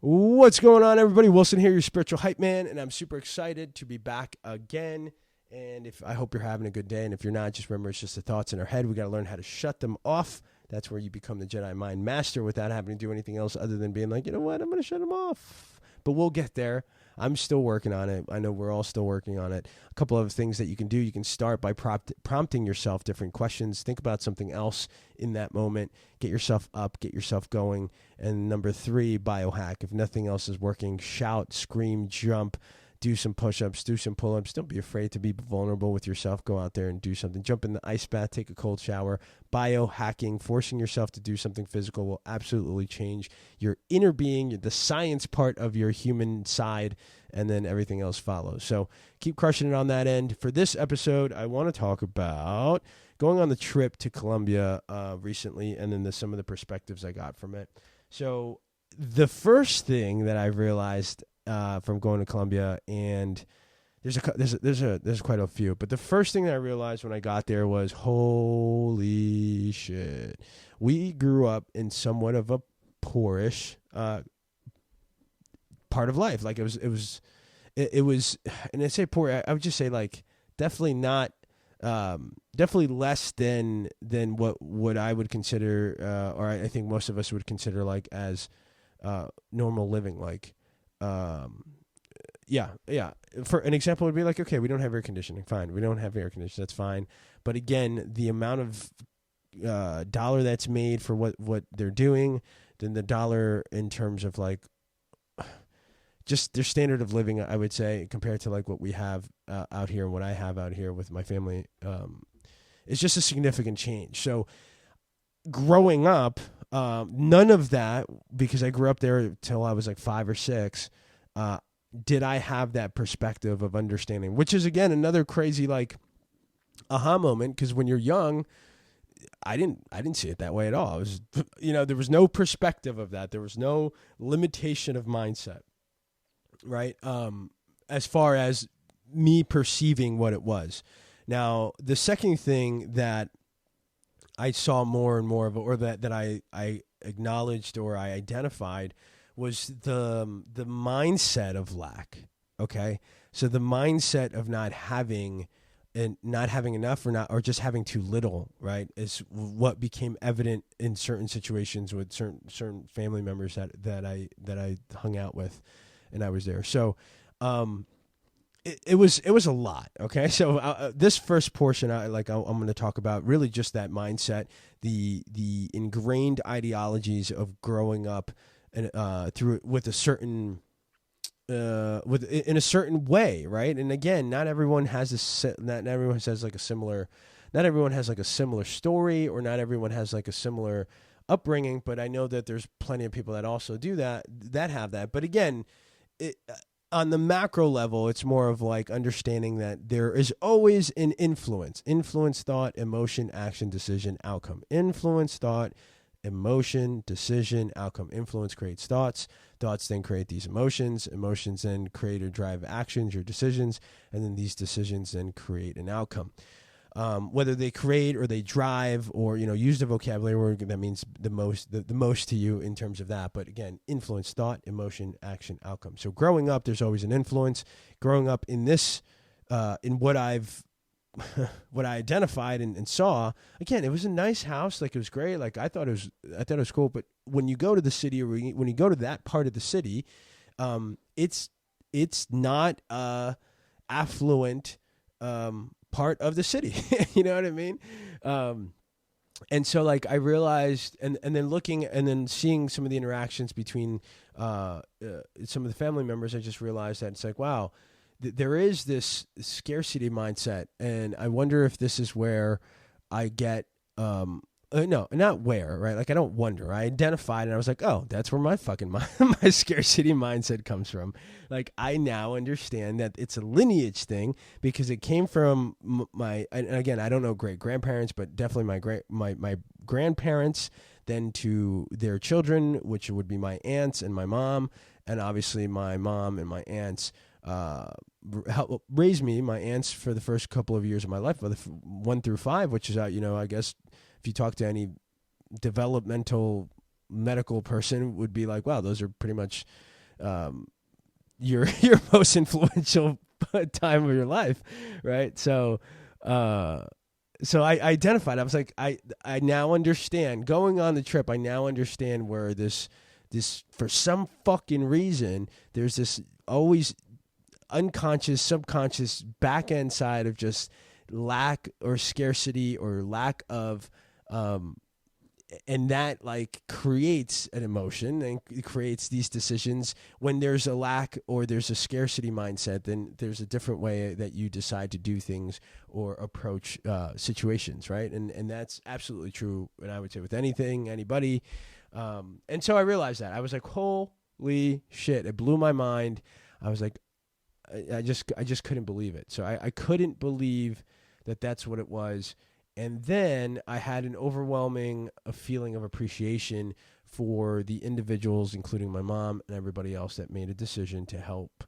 What's going on, everybody? Wilson here, your spiritual hype man, and I'm super excited to be back again. And I hope you're having a good day. And if you're not, just remember it's just the thoughts in our head. We got to learn how to shut them off. That's where you become the Jedi mind master without having to do anything else other than being like, you know what, I'm going to shut them off. But we'll get there. I'm still working on it. I know we're all still working on it. A couple of things that you can do. You can start by prompting yourself different questions. Think about something else in that moment. Get yourself up. Get yourself going. And number 3, biohack. If nothing else is working, shout, scream, jump. Do some push-ups, do some pull-ups. Don't be afraid to be vulnerable with yourself. Go out there and do something. Jump in the ice bath, take a cold shower. Biohacking, forcing yourself to do something physical will absolutely change your inner being, the science part of your human side, and then everything else follows. So keep crushing it on that end. For this episode, I want to talk about going on the trip to Colombia recently, and then some of the perspectives I got from it. So the first thing that I realized from going to Colombia, and there's quite a few, but the first thing that I realized when I got there was, holy shit, we grew up in somewhat of a poorish part of life. Like it was, and I say poor, I would just say like definitely not, definitely less than what I would consider, or I think most of us would consider like as normal living, like. Yeah. For an example would be like, okay, we don't have air conditioning. Fine. We don't have air conditioning. That's fine. But again, the amount of dollar that's made for what they're doing, then the dollar in terms of like just their standard of living, I would say, compared to like what we have out here and what I have out here with my family, it's just a significant change. So growing up, none of that, because I grew up there till I was like 5 or 6, did I have that perspective of understanding, which is again another crazy like aha moment, because when you're young, I didn't see it that way at all. It was, there was no perspective of that. There was no limitation of mindset, right? As far as me perceiving what it was. Now, the second thing that I saw more and more of, or that I acknowledged or I identified, was the mindset of lack. Okay, so the mindset of not having enough, or just having too little, right, is what became evident in certain situations with certain family members that I hung out with, and I was there. So, It was a lot. Okay, so this first portion, I'm going to talk about really just that mindset, the ingrained ideologies of growing up and through with a certain in a certain way, right? And again, not everyone has not everyone has like a similar story, or not everyone has like a similar upbringing. But I know that there's plenty of people that also do that have that. But again, on the macro level, it's more of like understanding that there is always an influence, thought, emotion, action, decision, outcome. Influence, thought, emotion, decision, outcome. Influence creates thoughts. Thoughts then create these emotions. Emotions then create or drive actions or decisions. And then these decisions then create an outcome. Whether they create or they drive, or use the vocabulary word that means the most to you in terms of that. But again, influence, thought, emotion, action, outcome. So growing up, there's always an influence. Growing up in this, in what what I identified and saw, again, it was a nice house. Like it was great. Like I thought it was cool. But when you go to the city, or when you go to that part of the city, it's not affluent. Part of the city, you know what I mean? And so like I realized, and then looking and then seeing some of the interactions between some of the family members, I just realized that it's like, wow, there is this scarcity mindset. And I wonder if this is where I get, no, not where, right? Like I don't wonder. I identified and I was like, oh, that's where my fucking my scarcity mindset comes from. Like I now understand that it's a lineage thing, because it came from my, and again, I don't know great grandparents, but definitely my grandparents, then to their children, which would be my aunts and my mom, and obviously my mom and my aunts helped raise me. My aunts for the first couple of years of my life, 1 through 5, which is I guess. If you talk to any developmental medical person, would be like, wow, those are pretty much your most influential time of your life, right? So I identified. I was like, I now understand. Going on the trip, I now understand where this for some fucking reason there's this always unconscious, subconscious back end side of just lack or scarcity or lack of and that like creates an emotion and it creates these decisions. When there's a lack or there's a scarcity mindset, then there's a different way that you decide to do things or approach situations, right? And that's absolutely true. And I would say with anything, anybody. And so I realized that. I was like, holy shit, it blew my mind. I was like, I just couldn't believe it. So I couldn't believe that that's what it was. And then I had an overwhelming feeling of appreciation for the individuals, including my mom and everybody else that made a decision to help.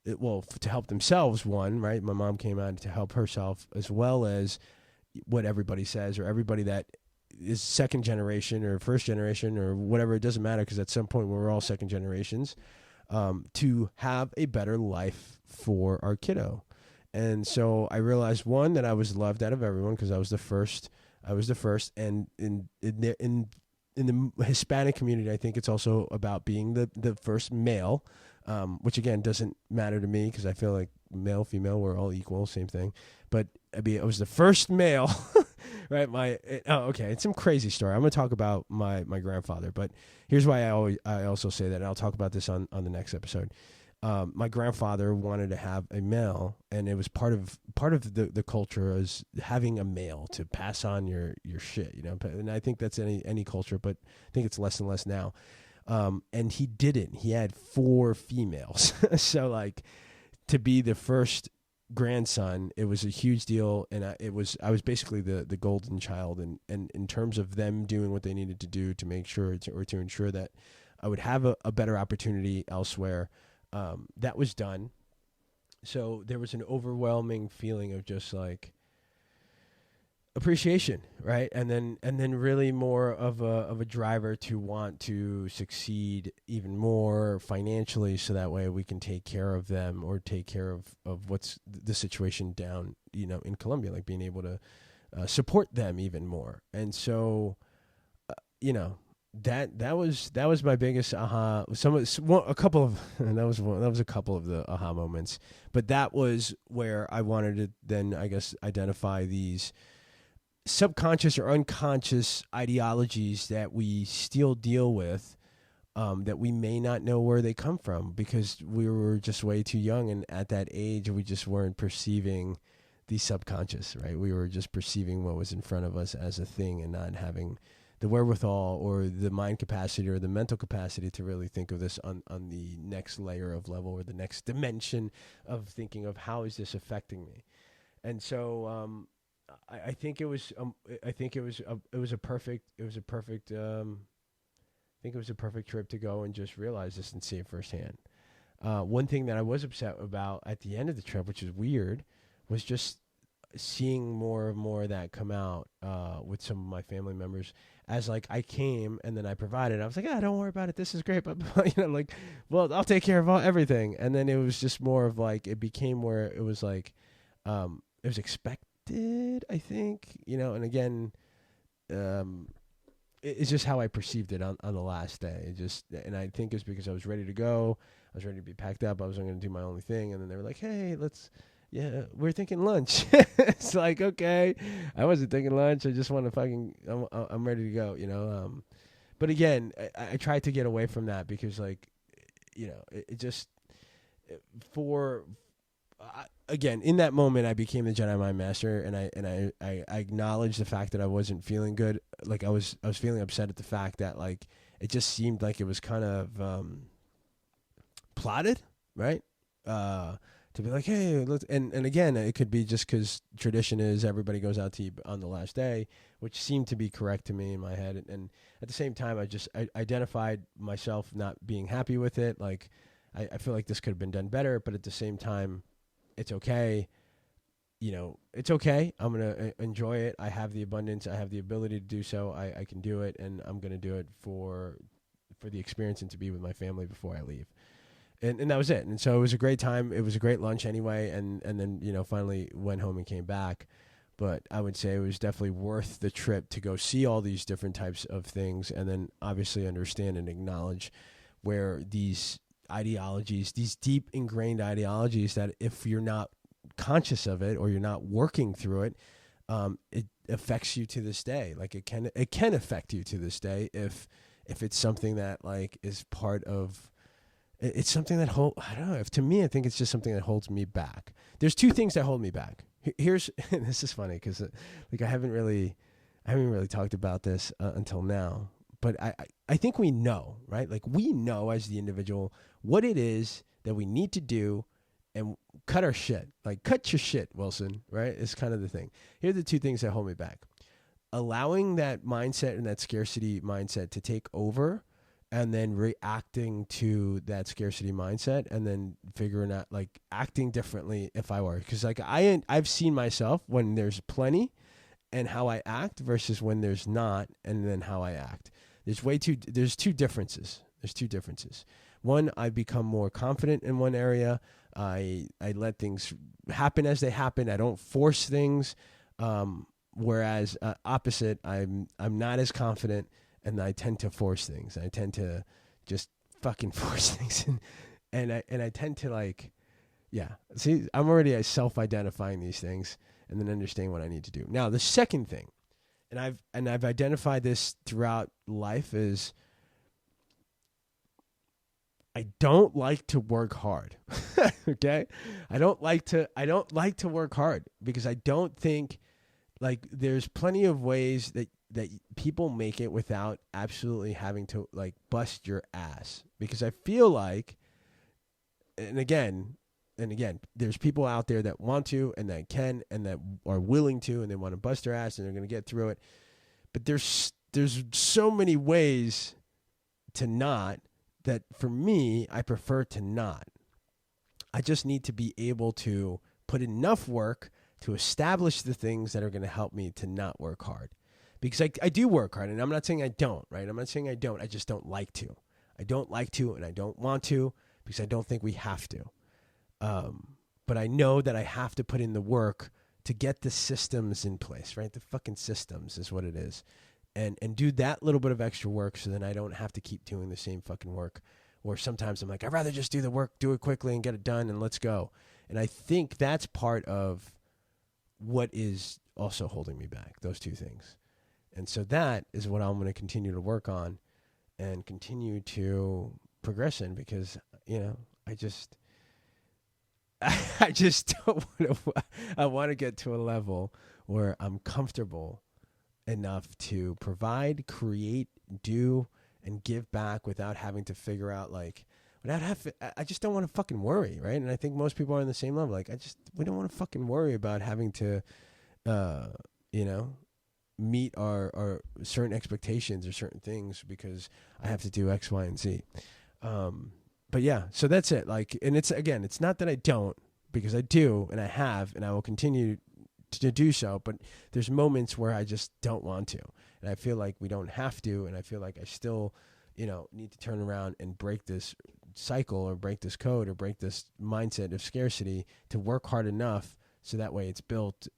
To help themselves, one, right? My mom came out to help herself, as well as what everybody says, or everybody that is second generation or first generation or whatever. It doesn't matter, because at some point we're all second generations, to have a better life for our kiddo. And so I realized, one, that I was loved out of everyone because I was the first. And in the Hispanic community, I think it's also about being the first male, which again doesn't matter to me because I feel like male, female, we're all equal, same thing. But I was the first male, right? It's some crazy story. I'm going to talk about my grandfather, but here's why I also say that, and I'll talk about this on the next episode. My grandfather wanted to have a male, and it was part of the culture as having a male to pass on your shit, you know. And I think that's any culture, but I think it's less and less now. And he didn't. He had 4 females, so like to be the first grandson, it was a huge deal, and I was basically the golden child, and in terms of them doing what they needed to do to make sure to ensure that I would have a better opportunity elsewhere. That was done. So there was an overwhelming feeling of just like appreciation, right? And then really more of a driver to want to succeed even more financially, so that way we can take care of them or take care of what's the situation down, you know, in Colombia, like being able to support them even more. And so, you know, that was my biggest aha. A couple of the aha moments, but that was where I wanted to then, I guess, identify these subconscious or unconscious ideologies that we still deal with, that we may not know where they come from because we were just way too young, and at that age we just weren't perceiving the subconscious, right? We were just perceiving what was in front of us as a thing and not having the wherewithal or the mind capacity or the mental capacity to really think of this on the next layer of level or the next dimension of thinking of how is this affecting me. And so I think it was a perfect trip to go and just realize this and see it firsthand. One thing that I was upset about at the end of the trip, which is weird, was just seeing more of that come out with some of my family members. As like I came and then I provided, I was like, don't worry about it, this is great, but you know, like, well, I'll take care of everything. And then it was just more of like, it became where it was like, it was expected, I think, you know. And again, it's just how I perceived it on the last day. And I think it's because I was ready to go, I was ready to be packed up, I was going to do my only thing, and then they were like, hey, we're thinking lunch. It's like, okay, I wasn't thinking lunch. I just want to I'm ready to go, you know. But again, I tried to get away from that because, like, you know, again, in that moment, I became the Jedi Mind Master, and I acknowledged the fact that I wasn't feeling good. Like I was feeling upset at the fact that like it just seemed like it was kind of plotted, right? To be like, hey, and again, it could be just because tradition is everybody goes out to eat on the last day, which seemed to be correct to me in my head. And at the same time, I identified myself not being happy with it. Like, I feel like this could have been done better, but at the same time, it's okay. You know, it's okay. I'm going to enjoy it. I have the abundance. I have the ability to do so. I can do it, and I'm going to do it for the experience and to be with my family before I leave. And that was it. And so it was a great time. It was a great lunch anyway. And then, finally went home and came back. But I would say it was definitely worth the trip to go see all these different types of things, and then obviously understand and acknowledge where these ideologies, these deep ingrained ideologies, that if you're not conscious of it or you're not working through it, it affects you to this day. Like it can affect you to this day if it's something that like is part of. It's something that I don't know. If to me, I think it's just something that holds me back. There's two things that hold me back. Here's this is funny because like I haven't really talked about this until now. But I think we know, right? Like we know as the individual what it is that we need to do and cut our shit. Like cut your shit, Wilson, right? It's kind of the thing. Here are the two things that hold me back. Allowing that mindset and that scarcity mindset to take over, and then reacting to that scarcity mindset, and then figuring out like acting differently if I were. Because like I've seen myself when there's plenty and how I act versus when there's not, and then how I act. There's two differences. One, I become more confident in one area. I let things happen as they happen. I don't force things. Whereas opposite, I'm not as confident, and I tend to force things. I tend to just fucking force things, and I tend to like, yeah. See, I'm already self-identifying these things, and then understanding what I need to do. Now, the second thing, and I've identified this throughout life, is I don't like to work hard. Okay, I don't like to work hard because I don't think like there's plenty of ways that people make it without absolutely having to like bust your ass. Because I feel like, and again, there's people out there that want to and that can and that are willing to, and they want to bust their ass and they're going to get through it. But there's so many ways to not, that for me, I prefer to not. I just need to be able to put enough work to establish the things that are going to help me to not work hard. Because I do work hard, and I'm not saying I don't, right? I'm not saying I don't. I just don't like to. I don't like to, and I don't want to, because I don't think we have to. But I know that I have to put in the work to get the systems in place, right? The fucking systems is what it is. And do that little bit of extra work so then I don't have to keep doing the same fucking work. Or sometimes I'm like, I'd rather just do the work, do it quickly and get it done and let's go. And I think that's part of what is also holding me back, those two things. And so that is what I'm going to continue to work on and continue to progress in, because, I just don't want to. I want to get to a level where I'm comfortable enough to provide, create, do, and give back without having to figure out I just don't want to fucking worry, right? And I think most people are on the same level. Like we don't want to fucking worry about having to, meet our certain expectations or certain things because I have to do X, Y, and Z. But yeah, so that's it. Like, and it's not that I don't, because I do, and I have, and I will continue to do so. But there's moments where I just don't want to, and I feel like we don't have to, and I feel like I still, need to turn around and break this cycle or break this code or break this mindset of scarcity to work hard enough so that way it's built.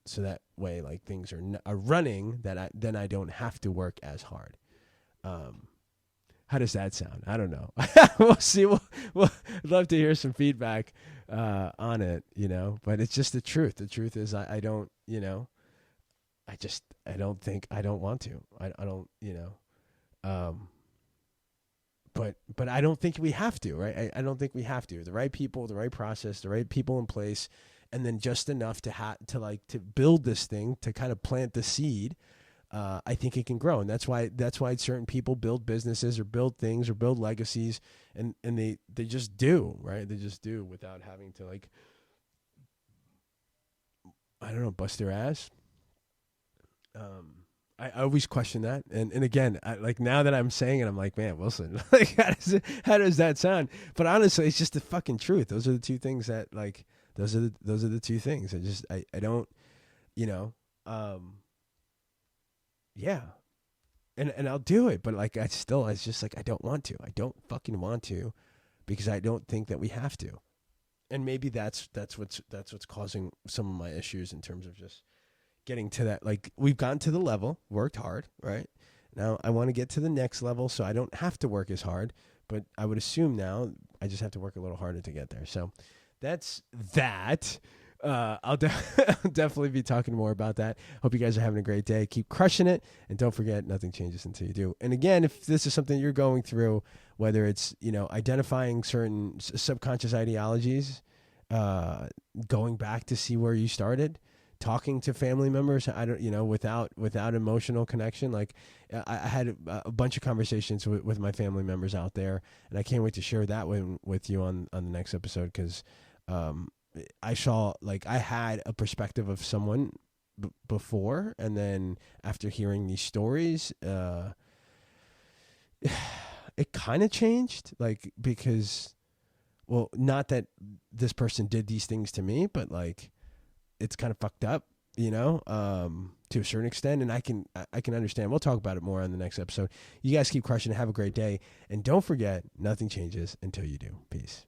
So that way, like, things are running, that then I don't have to work as hard. How does that sound? I don't know. We'll see. We'll I'd love to hear some feedback on it, But it's just the truth. The truth is, I don't, I don't think I don't want to. I don't, But I don't think we have to, right? I don't think we have to. The right people, the right process, the right people in place. And then just enough to build this thing, to kind of plant the seed. I think it can grow, and that's why certain people build businesses or build things or build legacies, and they just do, right? They just do without having to, like, I don't know, bust their ass. I always question that, and again, now that I'm saying it, I'm like, man, Wilson, like, how does that sound? But honestly, it's just the fucking truth. Those are the two things that, like. Those are the two things. I don't, yeah, and I'll do it, but like it's just like I don't want to. I don't fucking want to, because I don't think that we have to. And maybe that's what's causing some of my issues in terms of just getting to that. Like, we've gotten to the level, worked hard, right? Now I want to get to the next level so I don't have to work as hard, but I would assume now I just have to work a little harder to get there. So that's that. I'll definitely be talking more about that. Hope you guys are having a great day. Keep crushing it. And don't forget, nothing changes until you do. And again, if this is something you're going through, whether it's, identifying certain subconscious ideologies, going back to see where you started, talking to family members, without emotional connection. Like, I had a bunch of conversations with my family members out there, and I can't wait to share that with you on the next episode, because I saw, like, I had a perspective of someone before, and then after hearing these stories, it kind of changed, like, because, well, not that this person did these things to me, but, like, it's kind of fucked up, to a certain extent, and I can understand. We'll talk about it more on the next episode. You guys keep crushing it. Have a great day, and don't forget, nothing changes until you do. Peace.